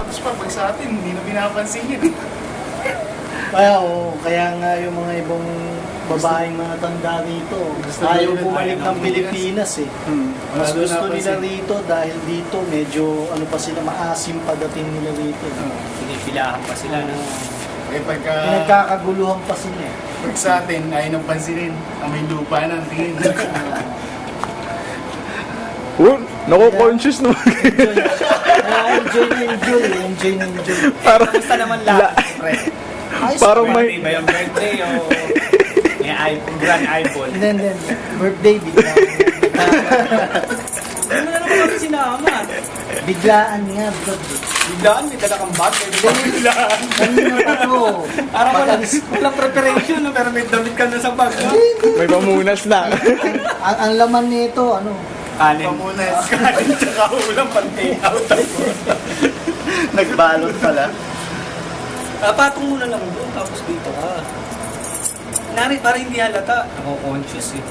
Tapos pag sa atin, hindi na pinapansin yun. Kaya kaya nga yung mga ibang babaeng mga tanda rito, ayaw bumalik ng Pilipinas eh. Mas Wala gusto nila napansin. rito dahil dito medyo ano pa sila, maasim pagdating nila rito. Pinipilahan pa sila, no? Eh pagka, Pinagkakaguluhan pa sila eh. pag sa atin, ayaw nang pansinin. Ang may lupa na, ang tingin. Nako-conscious naman. Enjoy na enjoy. Parang, Basta naman lahat, pre. Ayos, parang Birthday may, ba yung birthday o may grand eyeball? Hindi. Birthday, biglaan. Hindi mo na naman kami sinama. Biglaan nga, bro. Biglaan, may dala kang bag. Biglaan. Kanina pa to. Parang walang preparation, no? Pero may damit ka na sa bag. No? may pamunas lang. Ang laman nito, ano? Kanin. Pamunas. Kanin tsaka ulam pang take out. Nagbalot pala. Patong muna lang doon, tapos dito ka. Nari, parang hindi halata. Ako conscious eh.